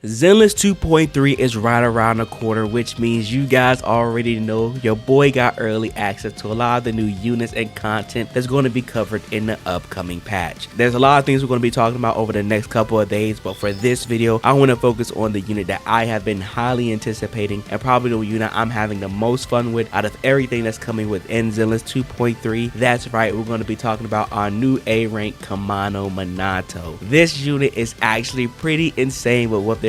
Zenless 2.3 is right around the corner, which means you guys already know your boy got early access to a lot of the new units and content that's going to be covered in the upcoming patch. There's a lot of things we're going to be talking about over the next couple of days, but for this video, I want to focus on the unit that I have been highly anticipating and probably the unit I'm having the most fun with out of everything that's coming within Zenless 2.3. That's right, we're going to be talking about our new A-Rank Kamano Manato. This unit is actually pretty insane with what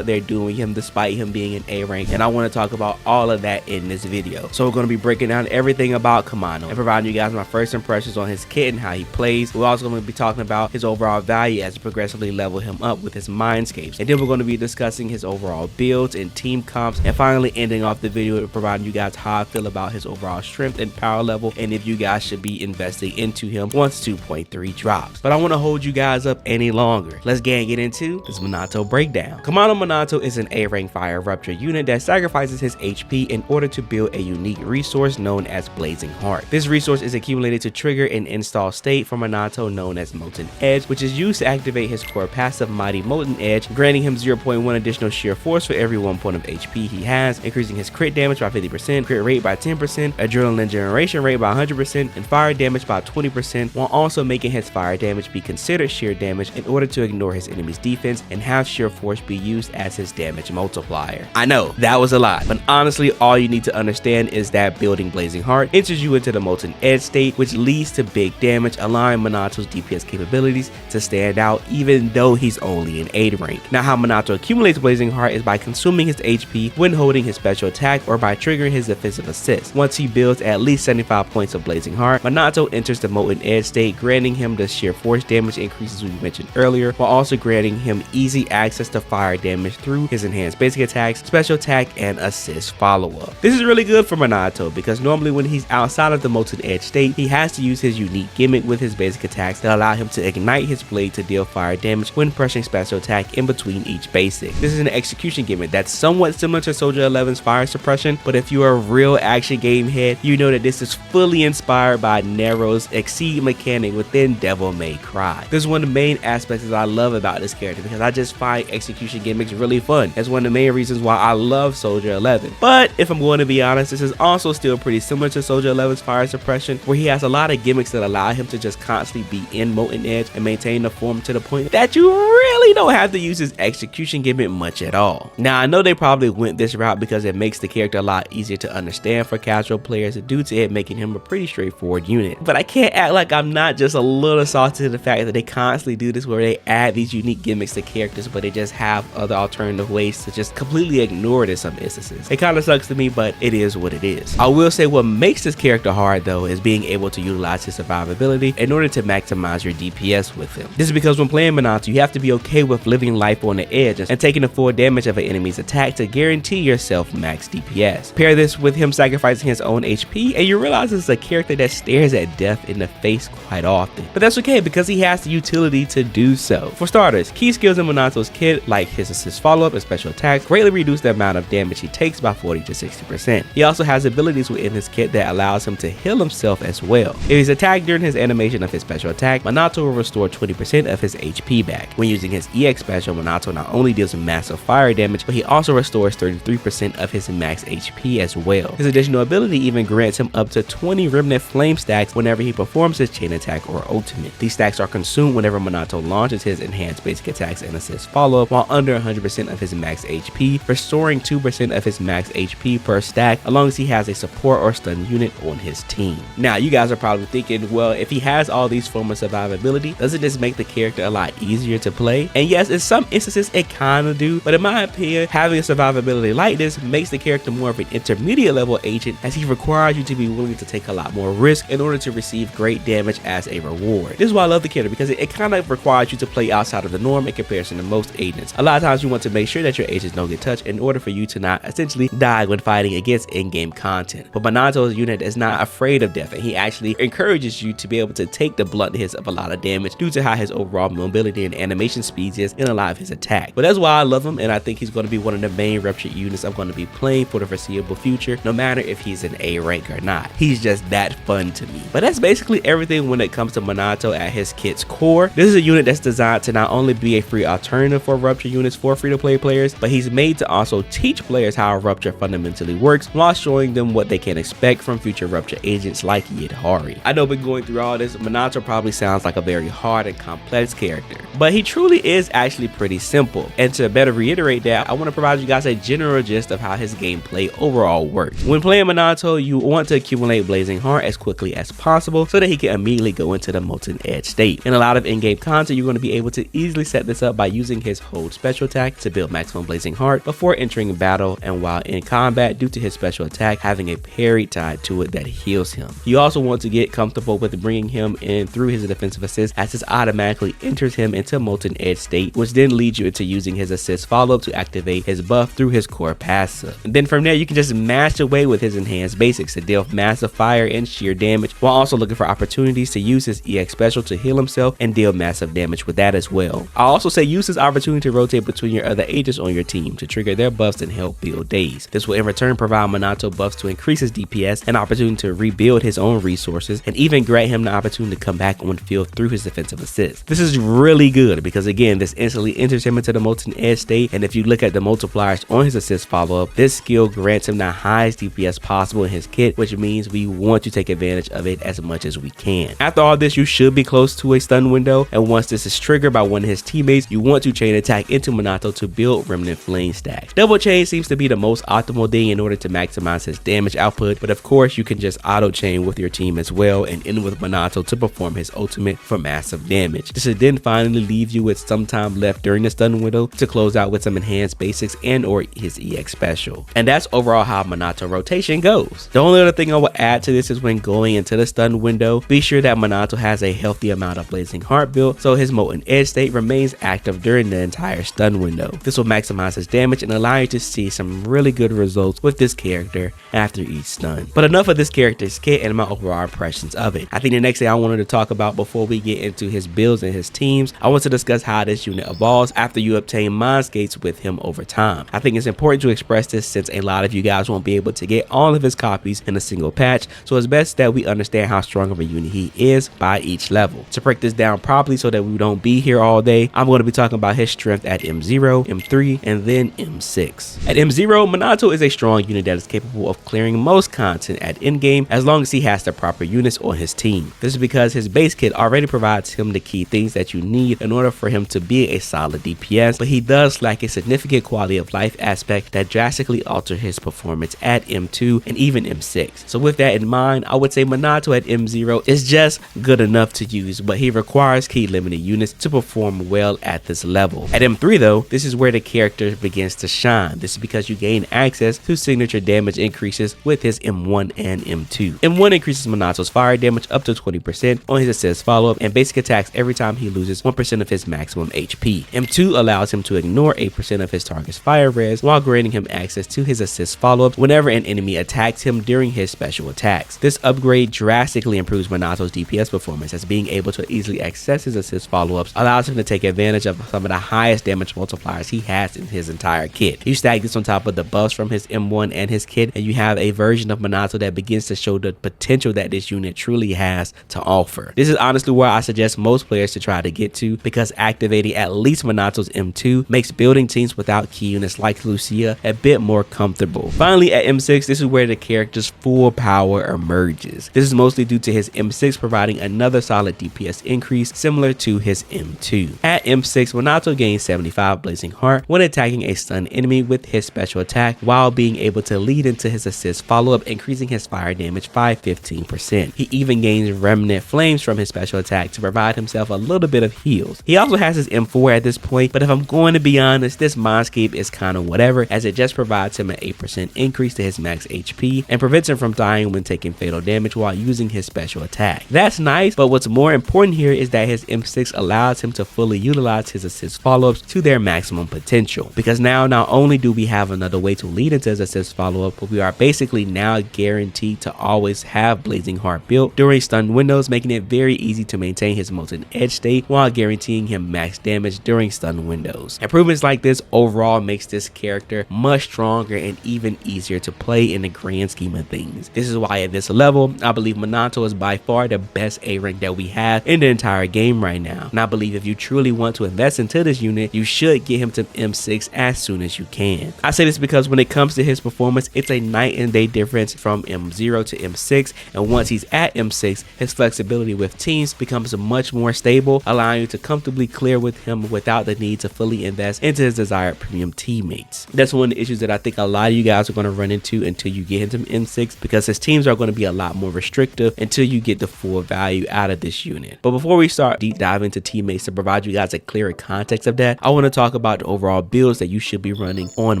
they're doing with him, despite him being an A-Rank, and I want to talk about all of that in this video. So we're going to be breaking down everything about Kamano and providing you guys my first impressions on his kit and how he plays. We're also going to be talking about his overall value as we progressively level him up with his Mindscapes, and then we're going to be discussing his overall builds and team comps, and finally ending off the video with providing you guys how I feel about his overall strength and power level, and if you guys should be investing into him once 2.3 drops. But I want to hold you guys up any longer. Let's get into this Manato breakdown. Kamano Manato is an A-Rank fire rupture unit that sacrifices his HP in order to build a unique resource known as Blazing Heart. This resource is accumulated to trigger an install state for Manato known as Molten Edge, which is used to activate his core passive Mighty Molten Edge, granting him 0.1 additional sheer force for every 1 point of HP he has, increasing his crit damage by 50%, crit rate by 10%, adrenaline generation rate by 100%, and fire damage by 20%, while also making his fire damage be considered sheer damage in order to ignore his enemy's defense and have sheer force be used as his damage multiplier. I know, that was a lot, but honestly, all you need to understand is that building Blazing Heart enters you into the Molten Edge state, which leads to big damage, allowing Manato's DPS capabilities to stand out even though he's only an A-Rank. Now, how Manato accumulates Blazing Heart is by consuming his HP when holding his special attack or by triggering his defensive assist. Once he builds at least 75 points of Blazing Heart, Manato enters the Molten Edge state, granting him the sheer force damage increases we mentioned earlier, while also granting him easy access to fire damage through his enhanced basic attacks, special attack, and assist follow-up. This is really good for Manato because normally when he's outside of the Molten Edge state, he has to use his unique gimmick with his basic attacks that allow him to ignite his blade to deal fire damage when pressing special attack in between each basic. This is an execution gimmick that's somewhat similar to Soldier 11's fire suppression, but if you're a real action game head, you know that this is fully inspired by Nero's Exceed mechanic within Devil May Cry. This is one of the main aspects that I love about this character because I just find execution gimmicks really fun. That's one of the main reasons why I love Soldier 11. But if I'm going to be honest, this is also still pretty similar to Soldier 11's fire suppression, where he has a lot of gimmicks that allow him to just constantly be in Molten Edge and maintain the form to the point that you really don't have to use his execution gimmick much at all. Now, I know they probably went this route because it makes the character a lot easier to understand for casual players due to it making him a pretty straightforward unit. But I can't act like I'm not just a little salty to the fact that they constantly do this where they add these unique gimmicks to characters, but they just have other alternative ways to just completely ignore it in some instances. It kind of sucks to me, but it is what it is. I will say what makes this character hard though is being able to utilize his survivability in order to maximize your DPS with him. This is because when playing Manato, you have to be okay with living life on the edge and taking the full damage of an enemy's attack to guarantee yourself max DPS. Pair this with him sacrificing his own HP and you realize this is a character that stares at death in the face quite often. But that's okay because he has the utility to do so. For starters, key skills in Manato's kit like his assist follow-up and special attacks greatly reduce the amount of damage he takes by 40 to 60%. He also has abilities within his kit that allows him to heal himself as well. If he's attacked during his animation of his special attack, Manato will restore 20% of his HP back. When using his EX special, Manato not only deals massive fire damage, but he also restores 33% of his max HP as well. His additional ability even grants him up to 20 Remnant Flame stacks whenever he performs his chain attack or ultimate. These stacks are consumed whenever Manato launches his enhanced basic attacks and assist follow-up while under 100% of his max HP, restoring 2% of his max HP per stack, as long as he has a support or stun unit on his team. Now, you guys are probably thinking, well, if he has all these forms of survivability, doesn't this make the character a lot easier to play? And yes, in some instances it kinda do, but in my opinion, having a survivability like this makes the character more of an intermediate level agent, as he requires you to be willing to take a lot more risk in order to receive great damage as a reward. This is why I love the character, because it kind of requires you to play outside of the norm in comparison to most agents. A lot of times you want to make sure that your agents don't get touched in order for you to not essentially die when fighting against in-game content. But Manato's unit is not afraid of death, and he actually encourages you to be able to take the blunt hits of a lot of damage due to how his overall mobility and animation speeds is in a lot of his attacks. But that's why I love him, and I think he's going to be one of the main Rupture units I'm going to be playing for the foreseeable future, no matter if he's an A-Rank or not. He's just that fun to me. But that's basically everything when it comes to Manato at his kit's core. This is a unit that's designed to not only be a free alternative for Rupture units for free-to-play players, but he's made to also teach players how Rupture fundamentally works while showing them what they can expect from future Rupture agents like Yidhari. I know been going through all this, Manato probably sounds like a very hard and complex character, but he truly is actually pretty simple. And to better reiterate that, I want to provide you guys a general gist of how his gameplay overall works. When playing Manato, you want to accumulate Blazing Heart as quickly as possible so that he can immediately go into the Molten Edge state. In a lot of in-game content, you're going to be able to easily set this up by using his hold special attack to build maximum Blazing Heart before entering battle, and while in combat, due to his special attack having a parry tied to it that heals him. You also want to get comfortable with bringing him in through his defensive assist, as this automatically enters him into Molten Edge state, which then leads you into using his assist follow-up to activate his buff through his core passive. And then from there, you can just mash away with his enhanced basics to deal massive fire and sheer damage, while also looking for opportunities to use his EX special to heal himself and deal massive damage with that as well. I also say use this opportunity to rotate between your other agents on your team to trigger their buffs and help build days. This will in return provide Manato buffs to increase his DPS, an opportunity to rebuild his own resources, and even grant him the opportunity to come back on field through his defensive assist. This is really good because again, this instantly enters him into the Molten Edge state, and if you look at the multipliers on his assist follow-up, this skill grants him the highest DPS possible in his kit, which means we want to take advantage of it as much as we can. After all this, you should be close to a stun window, and once this is triggered by one of his teammates, you want to chain attack into Manato to build Remnant Flame stacks. Double chain seems to be the most optimal thing in order to maximize his damage output, but of course you can just auto chain with your team as well and end with Manato to perform his ultimate for massive damage. This should then finally leave you with some time left during the stun window to close out with some enhanced basics and or his EX special. And that's overall how Manato rotation goes. The only other thing I will add to this is when going into the stun window, be sure that Manato has a healthy amount of Blazing Heart built so his Molten Edge state remains active during the entire stun window. This will maximize his damage and allow you to see some really good results with this character after each stun. But enough of this character's kit and my overall impressions of it. I think the next thing I wanted to talk about before we get into his builds and his teams, I want to discuss how this unit evolves after you obtain Mindscapes with him over time. I think it's important to express this since a lot of you guys won't be able to get all of his copies in a single patch, so it's best that we understand how strong of a unit he is by each level. To break this down properly so that we don't be here all day, I'm going to be talking about his strength at M0, M3, and then M6. At M0, Manato is a strong unit that is capable of clearing most content at endgame as long as he has the proper units on his team. This is because his base kit already provides him the key things that you need in order for him to be a solid DPS, but he does lack a significant quality of life aspect that drastically alters his performance at M2 and even M6. So with that in mind, I would say Manato at M0 is just good enough to use, but he requires key limited units to perform well at this level. At M3 though, this is where the character begins to shine. This is because you gain access to signature damage increases with his M1 and M2. M1 increases Manato's fire damage up to 20% on his assist follow-up and basic attacks every time he loses 1% of his maximum HP. M2 allows him to ignore 8% of his target's fire res while granting him access to his assist follow-ups whenever an enemy attacks him during his special attacks. This upgrade drastically improves Manato's DPS performance, as being able to easily access his assist follow-ups allows him to take advantage of some of the highest damage multipliers he has in his entire kit. You stack this on top of the buffs from his M1 and his kit, and you have a version of Manato that begins to show the potential that this unit truly has to offer. This is honestly where I suggest most players to try to get to, because activating at least Manato's M2 makes building teams without key units like Lucia a bit more comfortable. Finally, at M6, this is where the character's full power emerges. This is mostly due to his M6 providing another solid DPS increase similar to his M2. At M6, Manato gains 75 Blazing Heart when attacking a stunned enemy with his special attack, while being able to lead into his assist follow-up, increasing his fire damage by 15%. He even gains Remnant Flames from his special attack to provide himself a little bit of heals. He also has his M4 at this point, but if I'm going to be honest, this Mindscape is kind of whatever, as it just provides him an 8% increase to his max HP and prevents him from dying when taking fatal damage while using his special attack. That's nice, but what's more important here is that his M6 allows him to fully utilize his assist follow-ups to their maximum potential, because now not only do we have another way to lead into his assist follow-up, but we are basically now guaranteed to always have Blazing Heart built during stun windows, making it very easy to maintain his Molten Edge state while guaranteeing him max damage during stun windows. Improvements like this overall makes this character much stronger and even easier to play in the grand scheme of things. This is why at this level, I believe Manato is by far the best A rank that we have in the entire game right now. And I believe if you truly want to invest into this unit, you should get him to M6 as soon as you can. I say this because when it comes to his performance, it's a night and day difference from M0 to M6, and once he's at M6, his flexibility with teams becomes much more stable, allowing you to comfortably clear with him without the need to fully invest into his desired premium teammates. That's one of the issues that I think a lot of you guys are going to run into until you get into M6, because his teams are going to be a lot more restrictive until you get the full value out of this unit. But before we start deep diving into teammates to provide you guys a clearer context of that, I want to talk about the overall builds that you should be running on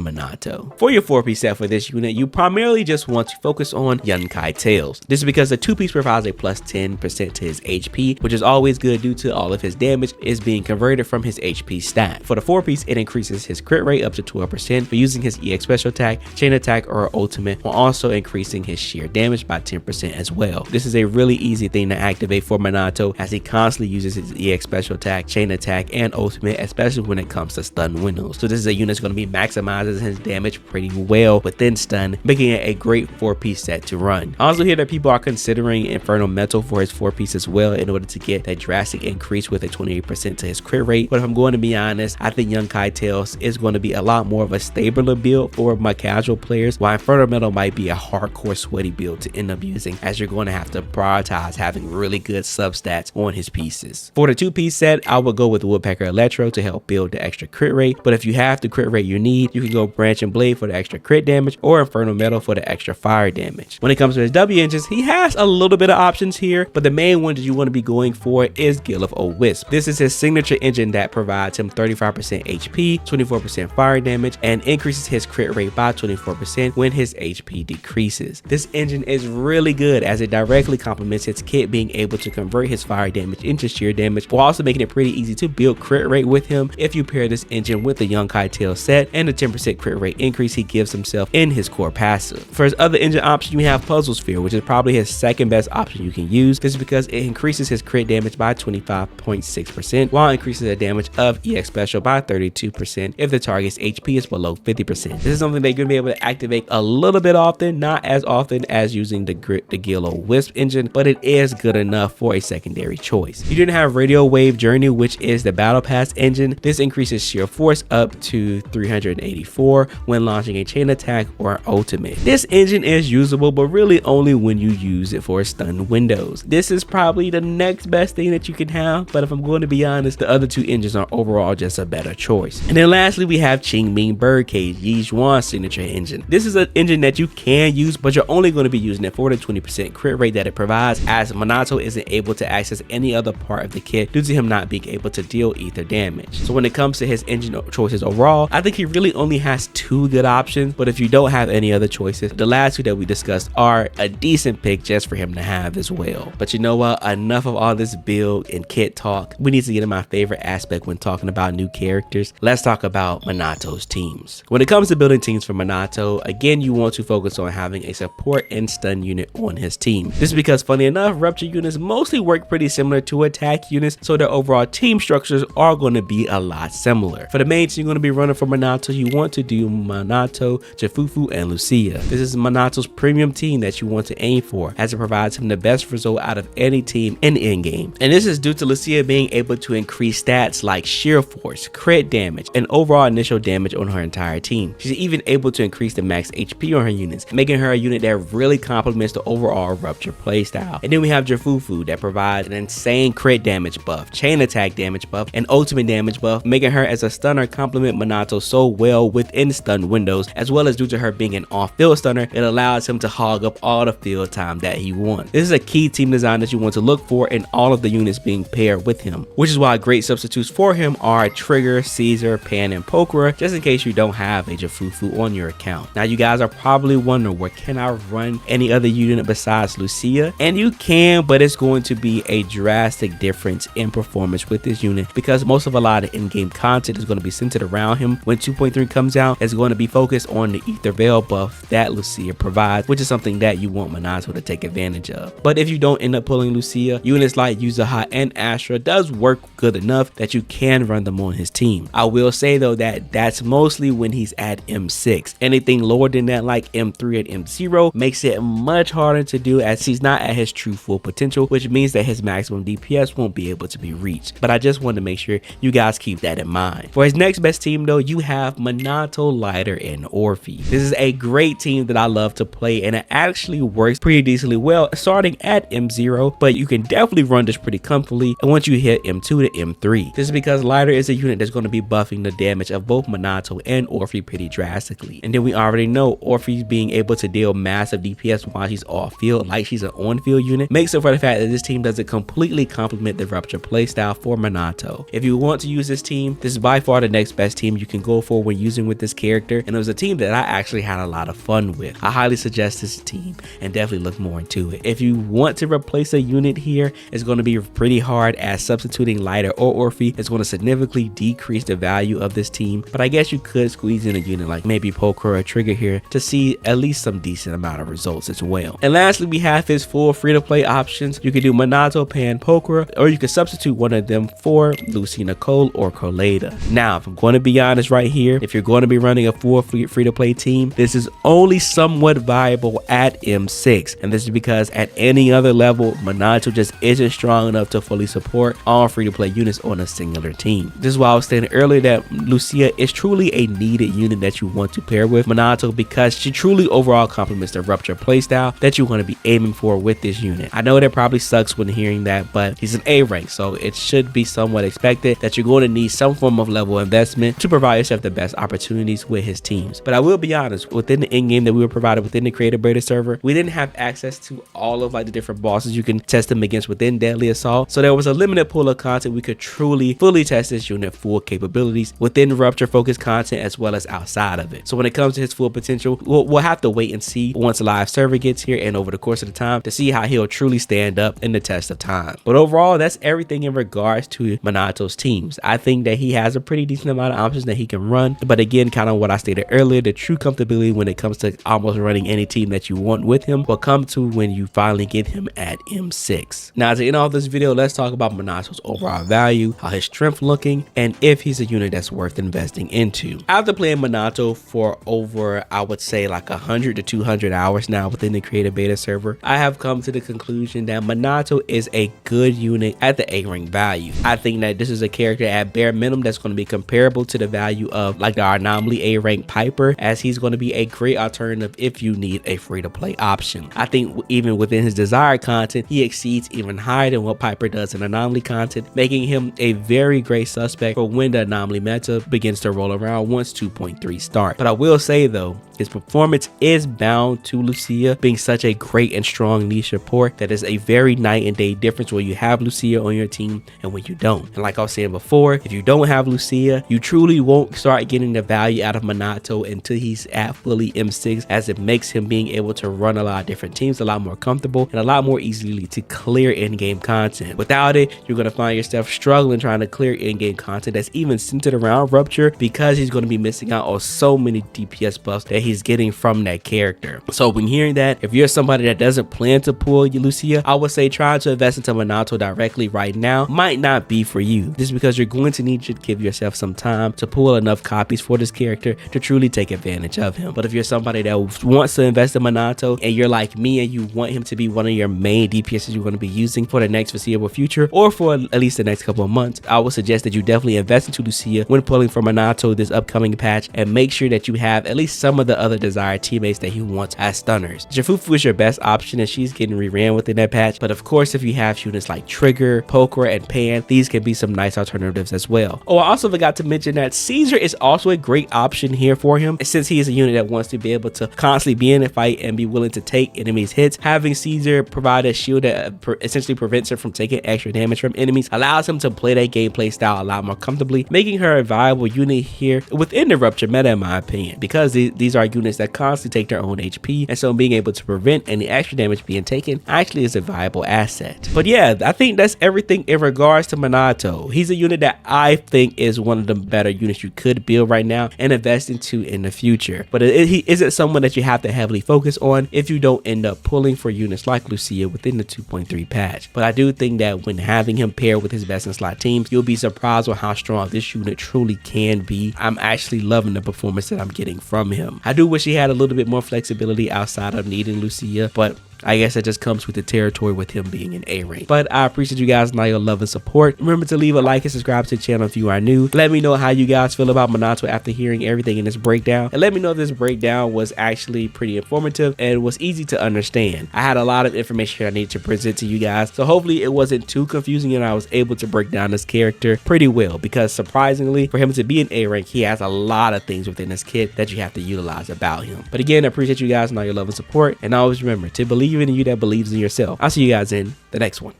Manato. For your 4-piece set for this unit, you primarily just want to focus on Yunkai Tails. This is because the 2-piece provides a plus 10% to his HP, which is always good due to all of his damage is being converted from his HP stat. For the 4-piece, it increases his crit rate up to 12% for using his EX special attack, chain attack, or ultimate, while also increasing his sheer damage by 10% as well. This is a really easy thing to activate for Manato, as he constantly uses his EX special attack, chain attack, and ultimate, especially when it comes to stun windows. So this is a unit that's going to be maximizing his damage pretty well within stun, making it a great 4-piece set to run. I also hear that people are considering Infernal Metal for his 4-piece as well in order to get that drastic increase with a 28% to his crit rate. But if I'm going to be honest, I think Yunkai Tails is going to be a lot more of a stabler build for my casual players, while Infernal Metal might be a hardcore sweaty build to end up using, as you're going to have to prioritize having really good substats on his pieces. For the 2-piece set, I would go with Woodpecker Electro to help build the extra crit rate, but if you have the crit rate you need, you can go Branch and Blade for the extra crit damage, or Infernal Metal for the extra fire damage. When it comes to his W engines, he has a little bit of options here, but the main one that you want to be going for is Guild of O-Wisp. This is his signature engine that provides him 35% HP, 24% fire damage, and increases his crit rate by 24% when his HP decreases. This engine is really good as it directly complements his kit, being able to convert his fire damage into sheer damage, while also making it pretty easy to build crit rate with him if you pair this engine with the Yunkai Tail set and the 10% crit rate increase he gives himself in his core passive. For his other engine option, you have Puzzle Sphere, which is probably his second best option you can use. This is because it increases his crit damage by 25.6% while increases the damage of EX special by 32% if the target's HP is below 50%. This is something that you're going to be able to activate a little bit often, not as often as using the Guild of Wisp engine, but it is good enough for a secondary choice. You didn't have Radio Wave Journey, which is the Battle Pass engine. This increases sheer force up to 384 when launching a chain attack or ultimate. This engine is usable, but really only when you use it for stun windows. This is probably the next best thing that you can have, but if I'm going to be honest, the other two engines are overall just a better choice. And then lastly, we have Qingming Birdcage, Yi Zhuan's signature engine. This is an engine that you can use, but you're only going to be using it for the 20% crit rate that it provides, as Manato isn't able to access any other part of the kit due to him not being able to deal ether damage. So when it comes to his engine choices overall, I think he really only has 2 good options, but if you don't have any other choices, the last 2 that we discussed are a decent pick just for him to have as well. But you know what? Enough of all this build and kit talk. We need to get to my favorite aspect when talking about new characters. Let's talk about Manato's teams. When it comes to building teams for Manato, again, you want to focus on having a support and stun unit on his team. This is because, funny enough, Rupture units mostly work pretty similar to attack units, so their overall team structures are going to be a lot similar. For the main team you're going to be running for Manato, you want to do Manato, Jafufu, and Lucia. This is Manato's premium team that you want to aim for, as it provides him the best result out of any team in endgame. And this is due to Lucia being able to increase stats like sheer force, crit damage, and overall initial damage on her entire team. She's even able to increase the max HP on her units, making her a unit that really complements the overall Rupture playstyle. And then we have Jafufu that provides an insane crit damage buff, chain attack damage buff, and ultimate damage buff, making her as a stunner complement Manato so well within stun windows, as well as due to her being an off-field stunner, it allows him to hog up all the field time that he wants. This is a key team design that you want to look for in all of the units being paired with him, which is why great substitutes for him are Trigger, Caesar, Pan, and Pokora, just in case you don't have a Jafufu on your account. Now you guys are probably wondering, where can I run any other unit besides Lucia? And you can, but it's going to be a drastic difference in performance with this unit, because most of a lot of in-game content is going to be centered around him. When 2.3 comes out, it's going to be focused on the Ether Veil buff that Lucia provides, which is something that you want Manato to take advantage of. But if you don't end up pulling Lucia, units like Yuzaha and Astra does work good enough that you can run them on his team. I will say though that that's mostly when he's at M6. Anything lower than that, like M3 and M0, makes it much harder to do, as he's not at his true full potential, which means that his maximum DPS won't be able to be reached. But I just wanted to make sure you guys keep that in mind. For his next best team though, you have Manato, Lighter, and Orphe. This is a great team that I love to play, and it actually works pretty decently well starting at M0, but you can definitely run this pretty comfortably and once you hit M2 to M3. This is because Lighter is a unit that's going to be buffing the damage of both Manato and Orphe pretty drastically. And then we already know Orphe being able to deal massive DPS while she's off field like she's an on field unit makes up for the fact that this team doesn't completely complement the Rupture playstyle for Manato. If you want to use this team, this is by far the next best team you can go for when using with this character, and it was a team that I actually had a lot of fun with. I highly suggest this team and definitely look more into it. If you want to replace a unit here, it's going to be pretty hard as substituting Lighter or Orphe is going to significantly decrease the value of this team, but I guess you could squeeze in a unit like maybe Poker or Trigger here to see at least some decent amount of results as well. And lastly, we have his full free-to-play options. You can do Manato, Pan, Poker, or you can substitute one of them for Lucy, Nicole, or Colada. Now, if I'm going to be honest right here, if you're going to be running a full free-to-play team, this is only somewhat viable at M6, and this is because at any other level, Manato just isn't strong enough to fully support all free-to-play units on a singular team. This is why I was saying earlier that Lucia is truly a needed unit that you want to pair with Manato because she truly overall complements the Rupture playstyle that you want to be aiming for with this unit. I know that probably sucks when hearing that, but he's an A rank, so it should be somewhat expected that you're going to need some form of level investment to provide yourself the best opportunities with his teams. But I will be honest, within the in-game that we were provided within the creator beta server, we didn't have access to all of like the different bosses you can test them against within Deadly Assault, so there was a limited pool of content we could truly fully test this unit full capabilities within Rupture focused content as well as outside of it. So when it comes to his full potential, we'll have to wait and see once the live server gets here and over the course of the time to see how he'll truly stand up in the test of time. But overall, that's everything in regards to Manato's teams. I think that he has a pretty decent amount of options that he can run, but again, kind of what I stated earlier, the true comfortability when it comes to almost running any team that you want with him will come to when you finally get him at M6. Now to end off this video, let's talk about Manato's overall value, how his strength looking, and if he's a unit that's worth investing into. After playing Manato for over, I would say like 100 to 200 hours now within the creator beta server, I have come to the conclusion that Manato is a good unit at the A rank value. I think that this is a character at bare minimum that's going to be comparable to the value of like the anomaly A rank Piper, as he's going to be a great alternative if you need a free to play option. I think even within his desired content, he exceeds even higher than what Piper does in anomaly content, making him a very great suspect for when the anomaly meta begins to roll around once 2.3 start. But I will say though, his performance is bound to Lucia being such a great and strong niche support that is a very night and day difference when you have Lucia on your team and when you don't. And like I was saying before, if you don't have Lucia, you truly won't start getting the value out of Manato until he's at fully M6, as it makes him being able to run a lot of different teams a lot more comfortable and a lot more easily to clear in-game content. Without it, you're going to find yourself struggling trying to clear in-game content that's even centered around Rupture, because he's going to be missing out on so many DPS buffs that he's getting from that character. So when hearing that, if you're somebody that doesn't plan to pull Lucia, I would say trying to invest into Manato directly right now might not be for you. This is because you're going to need to give yourself some time to pull enough copies for this character to truly take advantage of him. But if you're somebody that wants to invest in Manato and you're like me and you want him to be one of your main DPSs you're going to be using for the next foreseeable future or for at least the next couple of months, I would suggest that you definitely invest into Lucia when pulling for Manato this upcoming patch, and make sure that you have at least some of the other desired teammates that he wants as stunners. Jafufu is your best option and she's getting reran within that patch, but of course if you have units like Trigger, Poker, and Pan, these can be some nice alternatives as well. Oh, I also forgot to mention that Caesar is also a great option here for him, since he is a unit that wants to be able to constantly be in a fight and be willing to take enemies hits. Having Caesar provide a shield that essentially prevents her from taking extra damage from enemies allows him to play that gameplay style a lot more comfortably, making her a viable unit here within the Rupture meta in my opinion, because these are units that constantly take their own HP, and so being able to prevent any extra damage being taken actually is a viable asset. But yeah, I think that's everything in regards to Manato. He's a unit that I think is one of the better units you could build right now and invest into in the future, but he isn't someone that you have to heavily focus on if you don't end up pulling for units like Lucia within the 2.3 patch. But I do think that when having him paired with his best in slot teams, you'll be surprised with how strong this unit truly can be. I'm actually loving the performance that I'm getting from him. I do wish he had a little bit more flexibility outside of needing Lucia, but I guess that just comes with the territory with him being an A rank. But I appreciate you guys and all your love and support. Remember to leave a like and subscribe to the channel if you are new. Let me know how you guys feel about Manato after hearing everything in this breakdown, and let me know if this breakdown was actually pretty informative and was easy to understand. I had a lot of information I needed to present to you guys, so hopefully it wasn't too confusing and I was able to break down this character pretty well, because surprisingly for him to be an A rank, he has a lot of things within this kit that you have to utilize about him. But again, I appreciate you guys and all your love and support, and always remember to believe in you that believes in yourself. I'll see you guys in the next one.